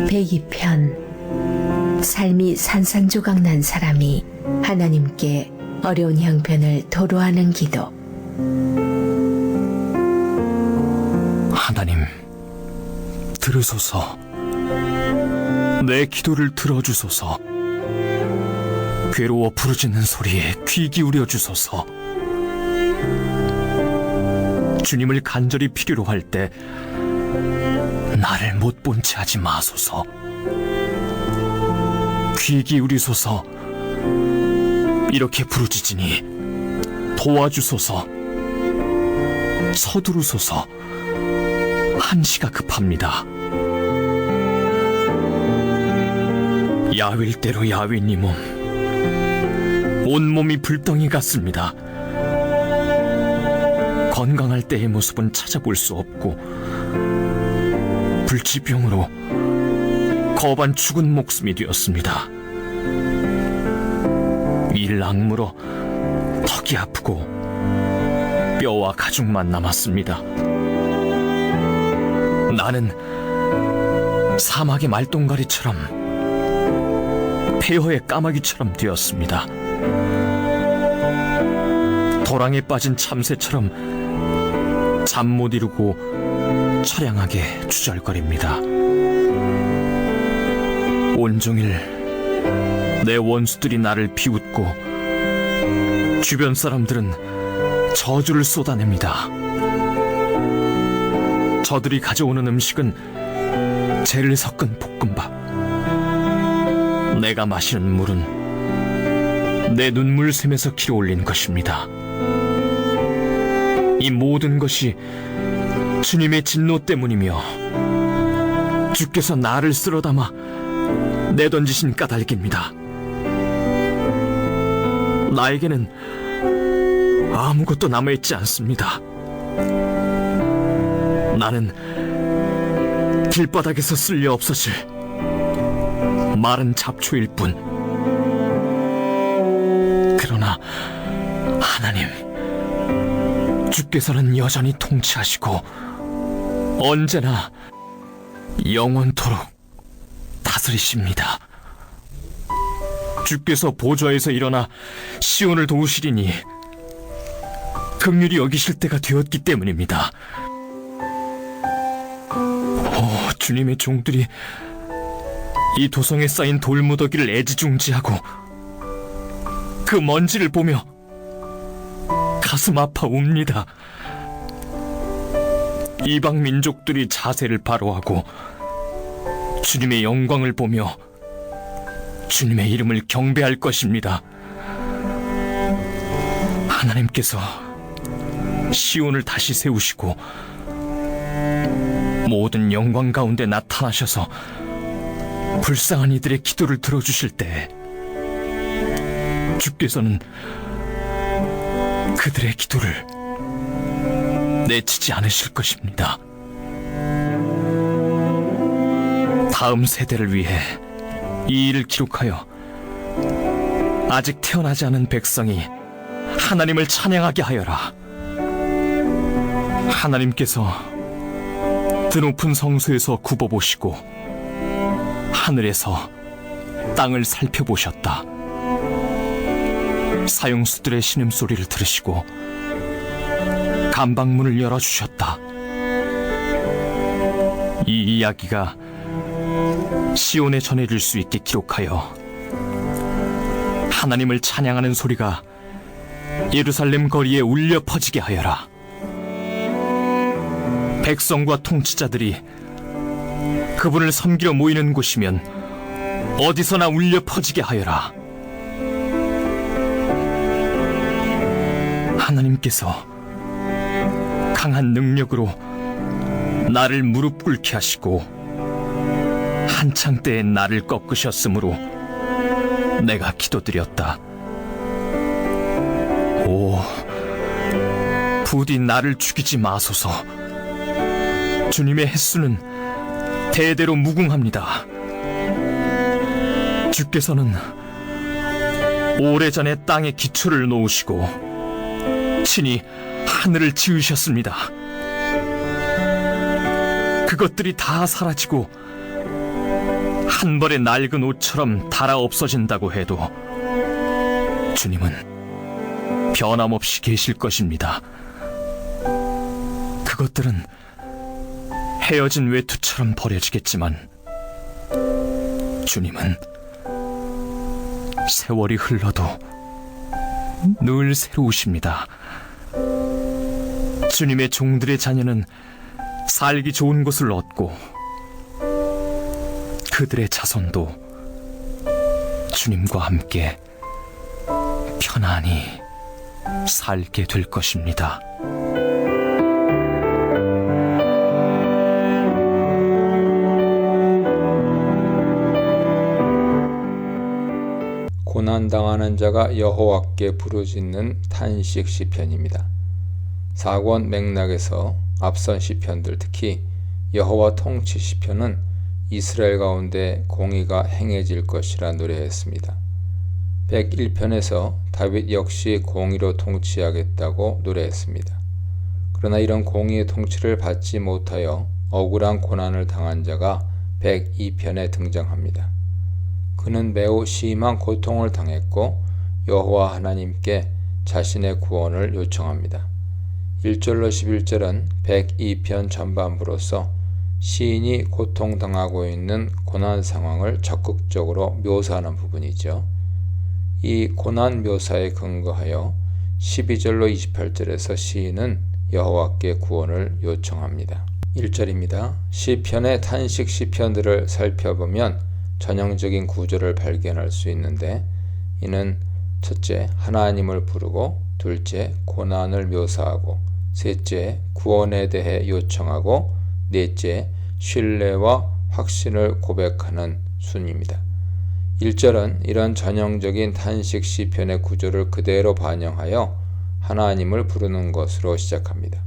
102편. 삶이 산산조각 난 사람이 하나님께 어려운 형편을 토로하는 기도. 하나님, 들으소서. 내 기도를 들어주소서. 괴로워 부르짖는 소리에 귀 기울여 주소서. 주님을 간절히 필요로 할 때 나를 못 본 채 하지 마소서. 귀 기울이소서. 이렇게 부르짖으니 도와주소서. 서두르소서. 한시가 급합니다. 야윌 대로 야윈이 몸, 온몸이 불덩이 같습니다. 건강할 때의 모습은 찾아볼 수 없고 불치병으로 거반 죽은 목숨이 되었습니다. 이를 악물어 턱이 아프고 뼈와 가죽만 남았습니다. 나는 사막의 말똥가리처럼 폐허의 까마귀처럼 되었습니다. 도랑에 빠진 참새처럼 잠 못 이루고 처량하게 주절거립니다. 온종일 내 원수들이 나를 비웃고 주변 사람들은 저주를 쏟아냅니다. 저들이 가져오는 음식은 재를 섞은 볶음밥. 내가 마시는 물은 내 눈물샘에서 길어올린 것입니다. 이 모든 것이 주님의 진노 때문이며 주께서 나를 쓸어담아 내던지신 까닭입니다. 나에게는 아무것도 남아있지 않습니다. 나는 길바닥에서 쓸려 없어질 마른 잡초일 뿐. 그러나 하나님, 주께서는 여전히 통치하시고 언제나 영원토록 다스리십니다. 주께서 보좌에서 일어나 시온을 도우시리니 긍휼히 여기실 때가 되었기 때문입니다. 주님의 종들이 이 도성에 쌓인 돌무더기를 애지중지하고 그 먼지를 보며 가슴 아파 웁니다. 이방 민족들이 자세를 바로하고 주님의 영광을 보며 주님의 이름을 경배할 것입니다. 하나님께서 시온을 다시 세우시고 모든 영광 가운데 나타나셔서 불쌍한 이들의 기도를 들어주실 때 주께서는 그들의 기도를 내치지 않으실 것입니다. 다음 세대를 위해 이 일을 기록하여 아직 태어나지 않은 백성이 하나님을 찬양하게 하여라. 하나님께서 드높은 성소에서 굽어보시고 하늘에서 땅을 살펴보셨다. 사형수들의 신음소리를 들으시고 감방문을 열어주셨다. 이 이야기가 시온에 전해질 수 있게 기록하여 하나님을 찬양하는 소리가 예루살렘 거리에 울려 퍼지게 하여라. 백성과 통치자들이 그분을 섬기러 모이는 곳이면 어디서나 울려 퍼지게 하여라. 하나님께서 강한 능력으로 나를 무릎 꿇게 하시고 한창 때에 나를 꺾으셨으므로 내가 기도드렸다. 오, 부디 나를 죽이지 마소서. 주님의 횟수는 대대로 무궁합니다. 주께서는 오래전에 땅에 기초를 놓으시고 친히 하늘을 지으셨습니다. 그것들이 다 사라지고 한 벌의 낡은 옷처럼 닳아 없어진다고 해도 주님은 변함없이 계실 것입니다. 그것들은 헤어진 외투처럼 버려지겠지만 주님은 세월이 흘러도 늘 새로우십니다. 주님의 종들의 자녀는 살기 좋은 곳을 얻고 그들의 자손도 주님과 함께 편안히 살게 될 것입니다. 고난당하는 자가 여호와께 부르짖는 탄식 시편입니다. 사권 맥락에서 앞선 시편들, 특히 여호와 통치 시편은 이스라엘 가운데 공의가 행해질 것이라 노래했습니다. 101편에서 다윗 역시 공의로 통치하겠다고 노래했습니다. 그러나 이런 공의의 통치를 받지 못하여 억울한 고난을 당한 자가 102편에 등장합니다. 그는 매우 심한 고통을 당했고 여호와 하나님께 자신의 구원을 요청합니다. 1절로 11절은 102편 전반부로서 시인이 고통당하고 있는 고난 상황을 적극적으로 묘사하는 부분이죠. 이 고난 묘사에 근거하여 12절로 28절에서 시인은 여호와께 구원을 요청합니다. 1절입니다. 시편의 탄식 시편들을 살펴보면 전형적인 구조를 발견할 수 있는데, 이는 첫째, 하나님을 부르고, 둘째, 고난을 묘사하고, 셋째, 구원에 대해 요청하고, 넷째, 신뢰와 확신을 고백하는 순입니다. 1절은 이런 전형적인 탄식 시편의 구조를 그대로 반영하여 하나님을 부르는 것으로 시작합니다.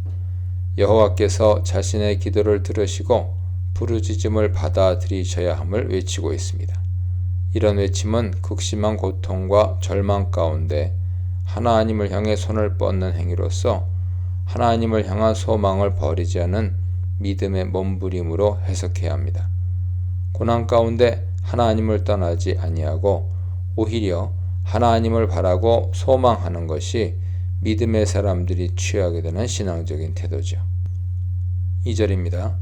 여호와께서 자신의 기도를 들으시고 부르짖음을 받아들이셔야 함을 외치고 있습니다. 이런 외침은 극심한 고통과 절망 가운데 하나님을 향해 손을 뻗는 행위로서 하나님을 향한 소망을 버리지 않은 믿음의 몸부림으로 해석해야 합니다. 고난 가운데 하나님을 떠나지 아니하고 오히려 하나님을 바라고 소망하는 것이 믿음의 사람들이 취하게 되는 신앙적인 태도죠. 2절입니다.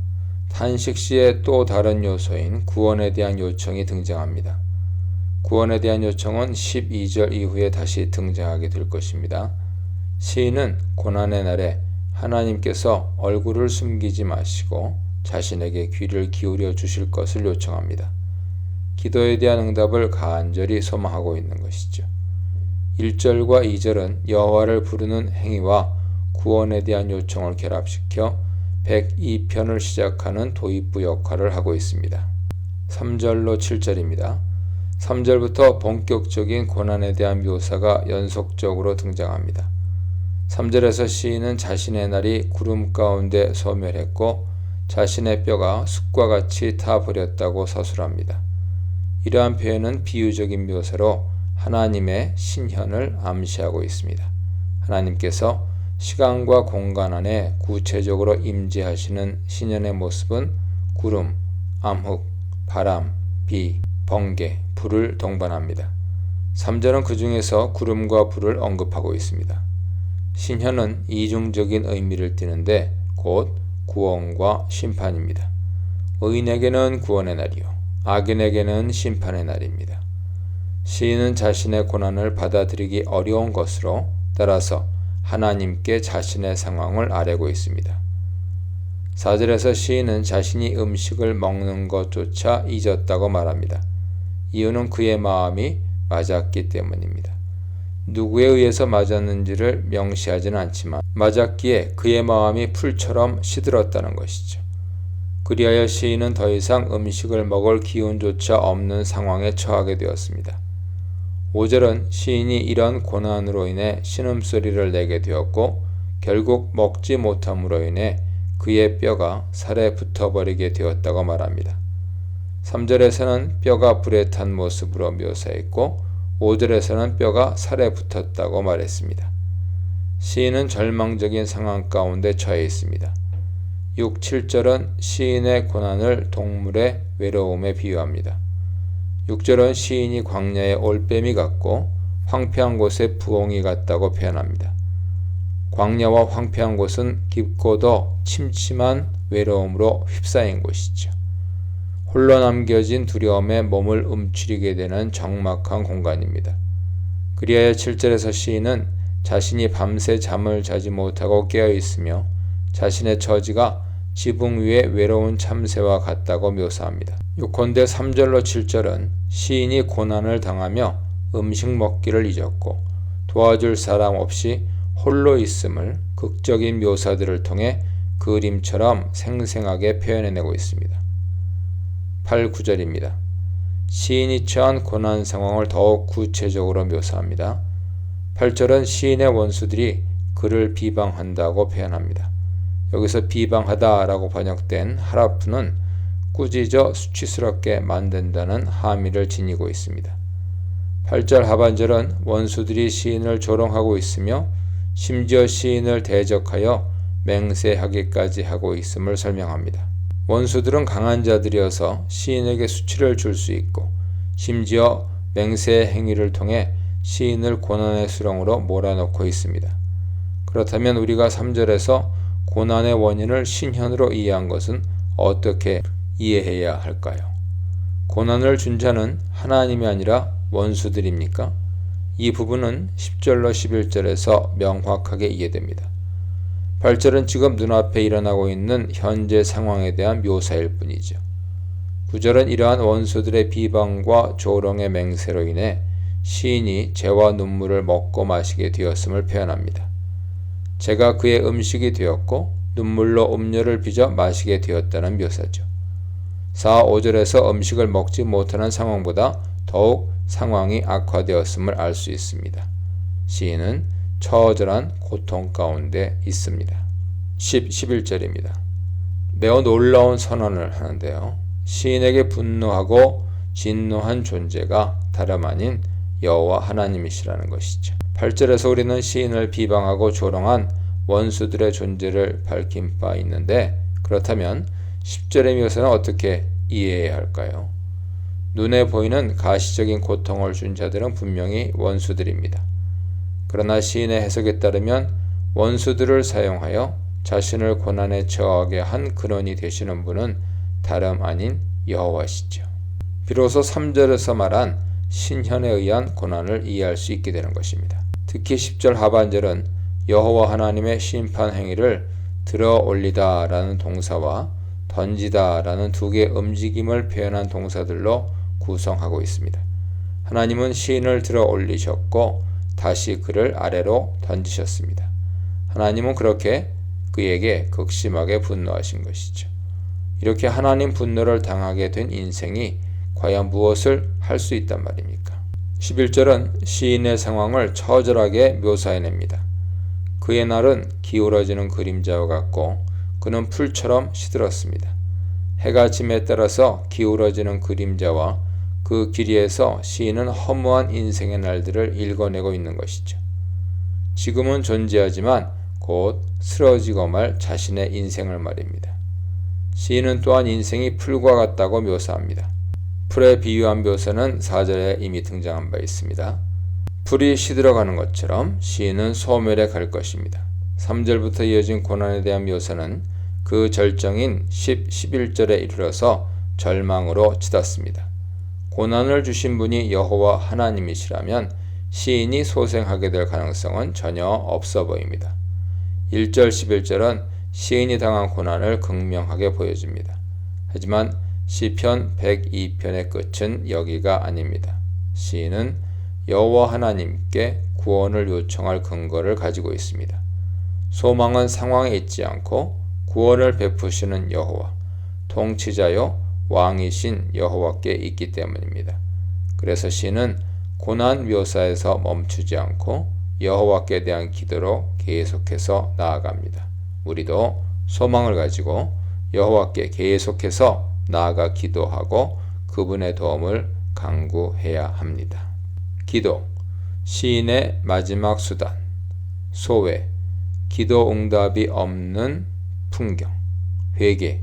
탄식 시에 또 다른 요소인 구원에 대한 요청이 등장합니다. 구원에 대한 요청은 12절 이후에 다시 등장하게 될 것입니다. 시인은 고난의 날에 하나님께서 얼굴을 숨기지 마시고 자신에게 귀를 기울여 주실 것을 요청합니다. 기도에 대한 응답을 간절히 소망하고 있는 것이죠. 1절과 2절은 여호와를 부르는 행위와 구원에 대한 요청을 결합시켜 102편을 시작하는 도입부 역할을 하고 있습니다. 3절로 7절입니다. 3절부터 본격적인 고난에 대한 묘사가 연속적으로 등장합니다. 3절에서 시인은 자신의 날이 구름 가운데 소멸했고 자신의 뼈가 숯과 같이 타버렸다고 서술합니다. 이러한 표현은 비유적인 묘사로 하나님의 신현을 암시하고 있습니다. 하나님께서 시간과 공간 안에 구체적으로 임재하시는 신현의 모습은 구름, 암흑, 바람, 비, 번개, 불을 동반합니다. 3절은 그 중에서 구름과 불을 언급하고 있습니다. 신현은 이중적인 의미를 띠는데 곧 구원과 심판입니다. 의인에게는 구원의 날이요, 악인에게는 심판의 날입니다. 시인은 자신의 고난을 받아들이기 어려운 것으로, 따라서 하나님께 자신의 상황을 아뢰고 있습니다. 4절에서 시인은 자신이 음식을 먹는 것조차 잊었다고 말합니다. 이유는 그의 마음이 맞았기 때문입니다. 누구에 의해서 맞았는지를 명시하지는 않지만 맞았기에 그의 마음이 풀처럼 시들었다는 것이죠. 그리하여 시인은 더 이상 음식을 먹을 기운조차 없는 상황에 처하게 되었습니다. 5절은 시인이 이런 고난으로 인해 신음소리를 내게 되었고 결국 먹지 못함으로 인해 그의 뼈가 살에 붙어버리게 되었다고 말합니다. 3절에서는 뼈가 불에 탄 모습으로 묘사했고 5절에서는 뼈가 살에 붙었다고 말했습니다. 시인은 절망적인 상황 가운데 처해 있습니다. 6, 7절은 시인의 고난을 동물의 외로움에 비유합니다. 6절은 시인이 광야의 올빼미 같고 황폐한 곳에 부엉이 같다고 표현합니다. 광야와 황폐한 곳은 깊고도 침침한 외로움으로 휩싸인 곳이죠. 홀로 남겨진 두려움에 몸을 움츠리게 되는 적막한 공간입니다. 그리하여 7절에서 시인은 자신이 밤새 잠을 자지 못하고 깨어 있으며 자신의 처지가 지붕 위의 외로운 참새와 같다고 묘사합니다. 요컨대 3절로 7절은 시인이 고난을 당하며 음식 먹기를 잊었고 도와줄 사람 없이 홀로 있음을 극적인 묘사들을 통해 그림처럼 생생하게 표현해내고 있습니다. 8, 9절입니다. 시인이 처한 고난 상황을 더욱 구체적으로 묘사합니다. 8절은 시인의 원수들이 그를 비방한다고 표현합니다. 여기서 비방하다라고 번역된 하라프는 꾸짖어 수치스럽게 만든다는 함의를 지니고 있습니다. 8절 하반절은 원수들이 시인을 조롱하고 있으며 심지어 시인을 대적하여 맹세하기까지 하고 있음을 설명합니다. 원수들은 강한 자들이어서 시인에게 수치를 줄 수 있고 심지어 맹세의 행위를 통해 시인을 고난의 수렁으로 몰아넣고 있습니다. 그렇다면 우리가 3절에서 고난의 원인을 신현으로 이해한 것은 어떻게 이해해야 할까요? 고난을 준 자는 하나님이 아니라 원수들입니까? 이 부분은 10절로 11절에서 명확하게 이해됩니다. 8절은 지금 눈앞에 일어나고 있는 현재 상황에 대한 묘사일 뿐이죠. 9절은 이러한 원수들의 비방과 조롱의 맹세로 인해 시인이 죄와 눈물을 먹고 마시게 되었음을 표현합니다. 제가 그의 음식이 되었고 눈물로 음료를 빚어 마시게 되었다는 묘사죠. 4, 5절에서 음식을 먹지 못하는 상황보다 더욱 상황이 악화되었음을 알 수 있습니다. 시인은 처절한 고통 가운데 있습니다. 11절입니다. 매우 놀라운 선언을 하는데요. 시인에게 분노하고 진노한 존재가 다름 아닌 여호와 하나님이시라는 것이죠. 8절에서 우리는 시인을 비방하고 조롱한 원수들의 존재를 밝힌 바 있는데 그렇다면 10절의 묘사는 어떻게 이해해야 할까요? 눈에 보이는 가시적인 고통을 준 자들은 분명히 원수들입니다. 그러나 시인의 해석에 따르면 원수들을 사용하여 자신을 고난에 처하게 한 근원이 되시는 분은 다름 아닌 여호와시죠. 비로소 3절에서 말한 신현에 의한 고난을 이해할 수 있게 되는 것입니다. 특히 10절 하반절은 여호와 하나님의 심판 행위를 들어 올리다 라는 동사와 던지다 라는 두 개의 움직임을 표현한 동사들로 구성하고 있습니다. 하나님은 시인을 들어 올리셨고 다시 그를 아래로 던지셨습니다. 하나님은 그렇게 그에게 극심하게 분노하신 것이죠. 이렇게 하나님 분노를 당하게 된 인생이 과연 무엇을 할 수 있단 말입니까? 11절은 시인의 상황을 처절하게 묘사해냅니다. 그의 날은 기울어지는 그림자와 같고 그는 풀처럼 시들었습니다. 해가 짐에 따라서 기울어지는 그림자와 그 길이에서 시인은 허무한 인생의 날들을 읽어내고 있는 것이죠. 지금은 존재하지만 곧 쓰러지고 말 자신의 인생을 말입니다. 시인은 또한 인생이 풀과 같다고 묘사합니다. 풀에 비유한 묘사는 4절에 이미 등장한 바 있습니다. 풀이 시들어가는 것처럼 시인은 소멸해 갈 것입니다. 3절부터 이어진 고난에 대한 묘사는 그 절정인 10, 11절에 이르러서 절망으로 치닫습니다. 고난을 주신 분이 여호와 하나님이시라면 시인이 소생하게 될 가능성은 전혀 없어 보입니다. 1절, 11절은 시인이 당한 고난을 극명하게 보여줍니다. 하지만 시편 102편의 끝은 여기가 아닙니다. 시인은 여호와 하나님께 구원을 요청할 근거를 가지고 있습니다. 소망은 상황에 있지 않고 구원을 베푸시는 여호와, 통치자요 왕이신 여호와께 있기 때문입니다. 그래서 시인은 고난 묘사에서 멈추지 않고 여호와께 대한 기도로 계속해서 나아갑니다. 우리도 소망을 가지고 여호와께 계속해서 나아가 기도하고 그분의 도움을 간구해야 합니다. 기도, 시인의 마지막 수단, 소회, 기도 응답이 없는 풍경, 회개,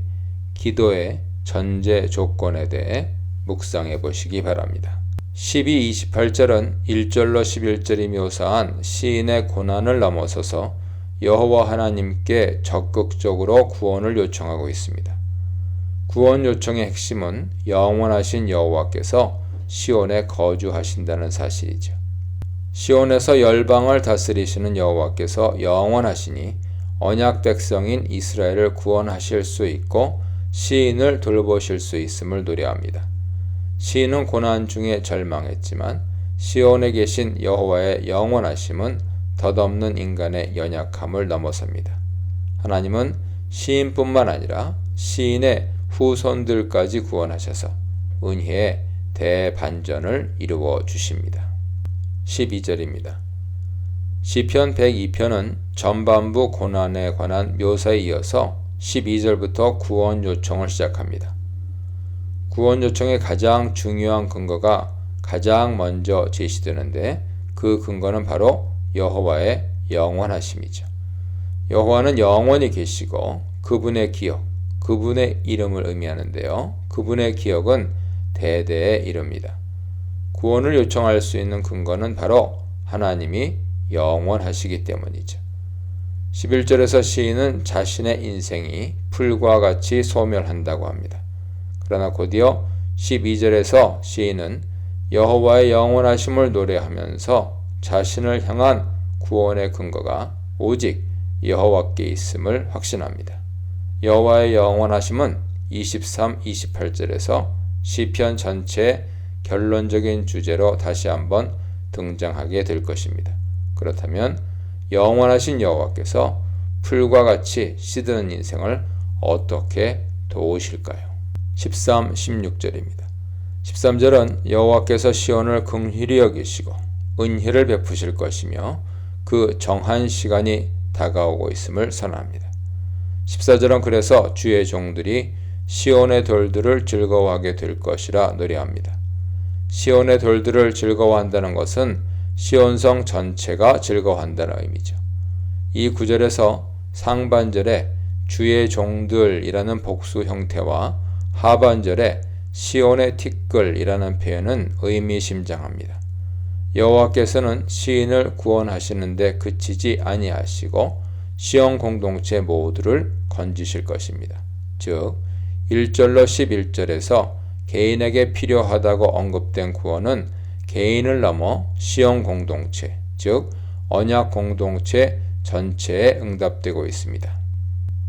기도의 전제 조건에 대해 묵상해 보시기 바랍니다. 12, 28절은 1절로 11절이 묘사한 시인의 고난을 넘어서서 여호와 하나님께 적극적으로 구원을 요청하고 있습니다. 구원 요청의 핵심은 영원하신 여호와께서 시온에 거주하신다는 사실이죠. 시온에서 열방을 다스리시는 여호와께서 영원하시니 언약 백성인 이스라엘을 구원하실 수 있고 시인을 돌보실 수 있음을 노래합니다. 시인은 고난 중에 절망했지만 시온에 계신 여호와의 영원하심은 덧없는 인간의 연약함을 넘어섭니다. 하나님은 시인뿐만 아니라 시인의 후손들까지 구원하셔서 은혜의 대반전을 이루어 주십니다. 12절입니다. 시편 102편은 전반부 고난에 관한 묘사에 이어서 12절부터 구원 요청을 시작합니다. 구원 요청의 가장 중요한 근거가 가장 먼저 제시되는데 그 근거는 바로 여호와의 영원하심이죠. 여호와는 영원히 계시고 그분의 기억, 그분의 이름을 의미하는데요. 그분의 기억은 대대에 이릅니다. 구원을 요청할 수 있는 근거는 바로 하나님이 영원하시기 때문이죠. 11절에서 시인은 자신의 인생이 풀과 같이 소멸한다고 합니다. 그러나 곧이어 12절에서 시인은 여호와의 영원하심을 노래하면서 자신을 향한 구원의 근거가 오직 여호와께 있음을 확신합니다. 여호와의 영원하심은 23, 28절에서 시편 전체의 결론적인 주제로 다시 한번 등장하게 될 것입니다. 그렇다면 영원하신 여호와께서 풀과 같이 시드는 인생을 어떻게 도우실까요? 13, 16절입니다. 13절은 여호와께서 시온을 긍휼히 여기시고 은혜를 베푸실 것이며 그 정한 시간이 다가오고 있음을 선언합니다. 14절은 그래서 주의 종들이 시온의 돌들을 즐거워하게 될 것이라 노래합니다. 시온의 돌들을 즐거워한다는 것은 시온성 전체가 즐거워한다는 의미죠. 이 구절에서 상반절에 주의 종들이라는 복수 형태와 하반절에 시온의 티끌이라는 표현은 의미심장합니다. 여호와께서는 시인을 구원하시는데 그치지 아니하시고 시온 공동체 모두를 건지실 것입니다. 즉 1절로 11절에서 개인에게 필요하다고 언급된 구원은 개인을 넘어 시온 공동체, 즉 언약 공동체 전체에 응답되고 있습니다.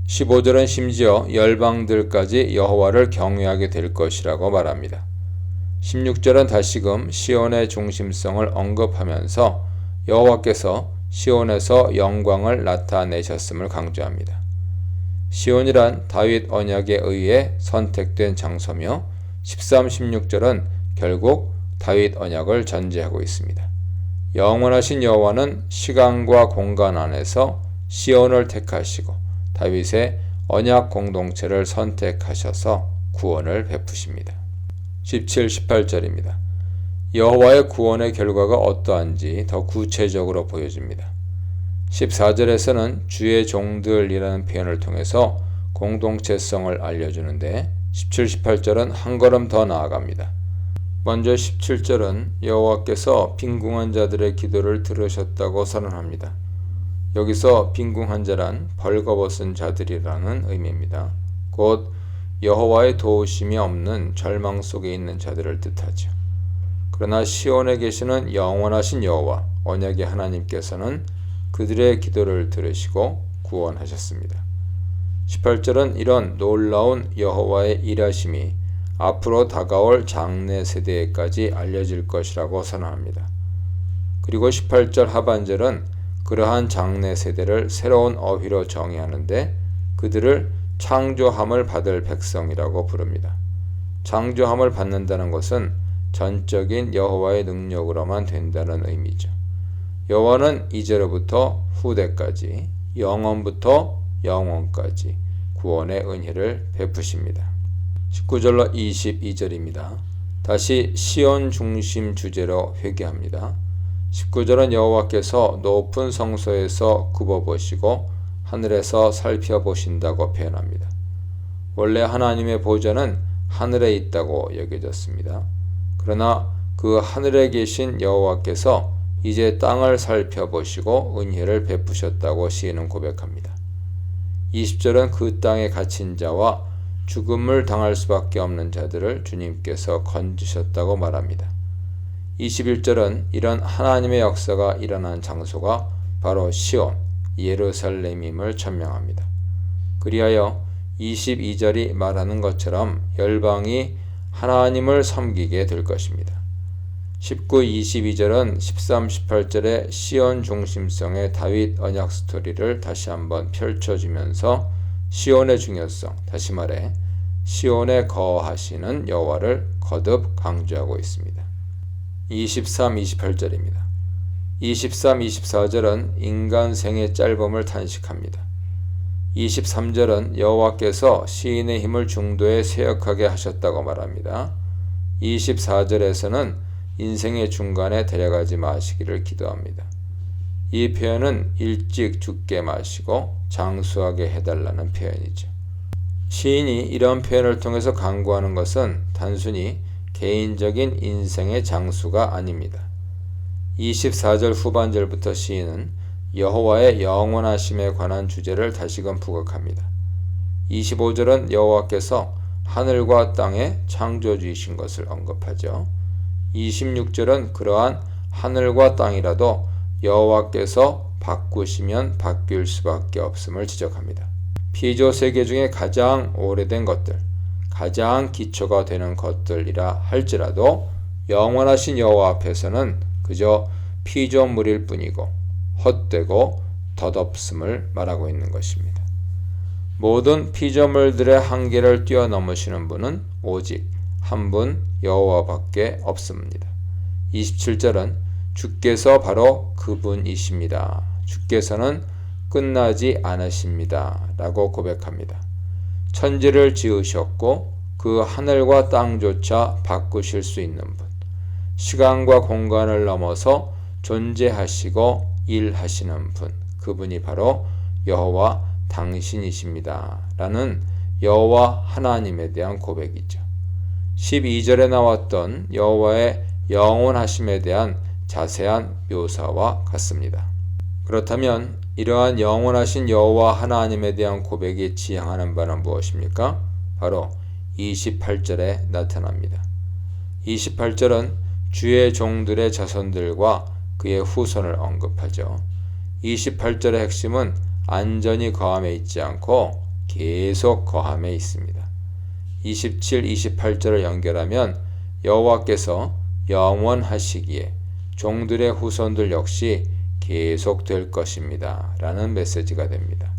15절은 심지어 열방들까지 여호와를 경외하게 될 것이라고 말합니다. 16절은 다시금 시온의 중심성을 언급하면서 여호와께서 시온에서 영광을 나타내셨음을 강조합니다. 시온이란 다윗 언약에 의해 선택된 장소며 13, 16절은 결국 다윗 언약을 전제하고 있습니다. 영원하신 여호와는 시간과 공간 안에서 시온을 택하시고 다윗의 언약 공동체를 선택하셔서 구원을 베푸십니다. 17, 18절입니다. 여호와의 구원의 결과가 어떠한지 더 구체적으로 보여줍니다. 14절에서는 주의 종들이라는 표현을 통해서 공동체성을 알려주는데 17, 18절은 한 걸음 더 나아갑니다. 먼저 17절은 여호와께서 빈궁한 자들의 기도를 들으셨다고 선언합니다. 여기서 빈궁한 자란 벌거벗은 자들이라는 의미입니다. 곧 여호와의 도우심이 없는 절망 속에 있는 자들을 뜻하죠. 그러나 시온에 계시는 영원하신 여호와 언약의 하나님께서는 그들의 기도를 들으시고 구원하셨습니다. 18절은 이런 놀라운 여호와의 일하심이 앞으로 다가올 장래 세대에까지 알려질 것이라고 선언합니다. 그리고 18절 하반절은 그러한 장래 세대를 새로운 어휘로 정의하는데 그들을 창조함을 받을 백성이라고 부릅니다. 창조함을 받는다는 것은 전적인 여호와의 능력으로만 된다는 의미죠. 여호와는 이제로부터 후대까지 영원부터 영원까지 구원의 은혜를 베푸십니다. 19절로 22절입니다. 다시 시온 중심 주제로 회개합니다. 19절은 여호와께서 높은 성소에서 굽어보시고 하늘에서 살펴보신다고 표현합니다. 원래 하나님의 보좌는 하늘에 있다고 여겨졌습니다. 그러나 그 하늘에 계신 여호와께서 이제 땅을 살펴보시고 은혜를 베푸셨다고 시인은 고백합니다. 20절은 그 땅에 갇힌 자와 죽음을 당할 수밖에 없는 자들을 주님께서 건지셨다고 말합니다. 21절은 이런 하나님의 역사가 일어난 장소가 바로 시온, 예루살렘임을 천명합니다. 그리하여 22절이 말하는 것처럼 열방이 하나님을 섬기게 될 것입니다. 19, 22절은 13, 18절의 시온 중심성의 다윗 언약 스토리를 다시 한번 펼쳐주면서 시온의 중요성, 다시 말해 시온에 거하시는 여호와를 거듭 강조하고 있습니다. 23, 28절입니다. 23, 24절은 인간 생의 짧음을 탄식합니다. 23절은 여호와께서 시인의 힘을 중도에 쇠약하게 하셨다고 말합니다. 24절에서는 인생의 중간에 데려가지 마시기를 기도합니다. 이 표현은 일찍 죽게 마시고 장수하게 해달라는 표현이죠. 시인이 이런 표현을 통해서 강구하는 것은 단순히 개인적인 인생의 장수가 아닙니다. 24절 후반절부터 시인은 여호와의 영원하심에 관한 주제를 다시금 부각합니다. 25절은 여호와께서 하늘과 땅의 창조주이신 것을 언급하죠. 26절은 그러한 하늘과 땅이라도 여호와께서 바꾸시면 바뀔 수밖에 없음을 지적합니다. 피조 세계 중에 가장 오래된 것들, 가장 기초가 되는 것들이라 할지라도 영원하신 여호와 앞에서는 그저 피조물일 뿐이고 헛되고 덧없음을 말하고 있는 것입니다. 모든 피조물들의 한계를 뛰어넘으시는 분은 오직 한 분 여호와밖에 없습니다. 27절은 주께서 바로 그분이십니다. 주께서는 끝나지 않으십니다. 라고 고백합니다. 천지를 지으셨고 그 하늘과 땅조차 바꾸실 수 있는 분, 시간과 공간을 넘어서 존재하시고 일하시는 분, 그분이 바로 여호와 당신이십니다. 라는 여호와 하나님에 대한 고백이죠. 12절에 나왔던 여호와의 영원하심에 대한 자세한 묘사와 같습니다. 그렇다면 이러한 영원하신 여호와 하나님에 대한 고백이 지향하는 바는 무엇입니까? 바로 28절에 나타납니다. 28절은 주의 종들의 자손들과 그의 후손을 언급하죠. 28절의 핵심은 안전히 거함에 있지 않고 계속 거함에 있습니다. 27, 28절을 연결하면 여호와께서 영원하시기에 종들의 후손들 역시 계속될 것입니다. 라는 메시지가 됩니다.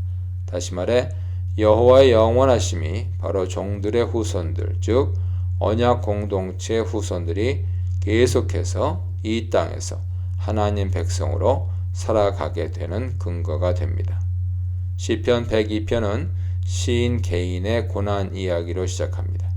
다시 말해 여호와의 영원하심이 바로 종들의 후손들, 즉 언약 공동체의 후손들이 계속해서 이 땅에서 하나님 백성으로 살아가게 되는 근거가 됩니다. 시편 102편은 시인 개인의 고난 이야기로 시작합니다.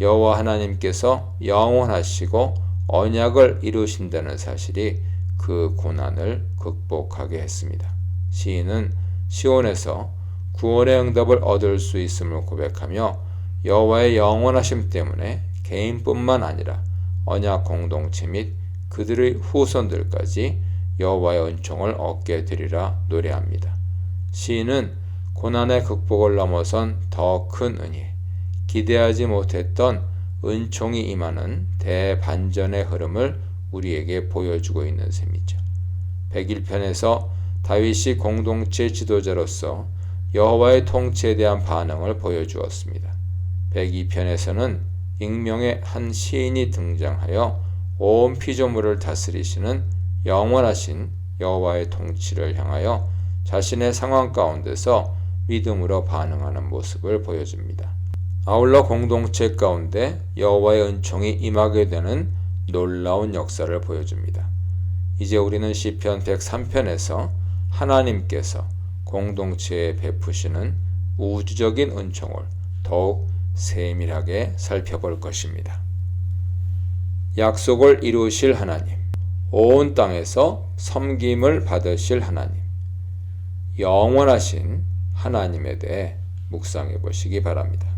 여호와 하나님께서 영원하시고 언약을 이루신다는 사실이 그 고난을 극복하게 했습니다. 시인은 시온에서 구원의 응답을 얻을 수 있음을 고백하며 여호와의 영원하심 때문에 개인뿐만 아니라 언약 공동체 및 그들의 후손들까지 여호와의 은총을 얻게 되리라 노래합니다. 시인은 고난의 극복을 넘어선 더 큰 은혜, 기대하지 못했던 은총이 임하는 대반전의 흐름을 우리에게 보여주고 있는 셈이죠. 101편에서 다윗이 공동체 지도자로서 여호와의 통치에 대한 반응을 보여주었습니다. 102편에서는 익명의 한 시인이 등장하여 온 피조물을 다스리시는 영원하신 여호와의 통치를 향하여 자신의 상황 가운데서 믿음으로 반응하는 모습을 보여줍니다. 아울러 공동체 가운데 여호와의 은총이 임하게 되는 놀라운 역사를 보여줍니다. 이제 우리는 시편 103편에서 하나님께서 공동체에 베푸시는 우주적인 은총을 더욱 세밀하게 살펴볼 것입니다. 약속을 이루실 하나님, 온 땅에서 섬김을 받으실 하나님, 영원하신 하나님에 대해 묵상해 보시기 바랍니다.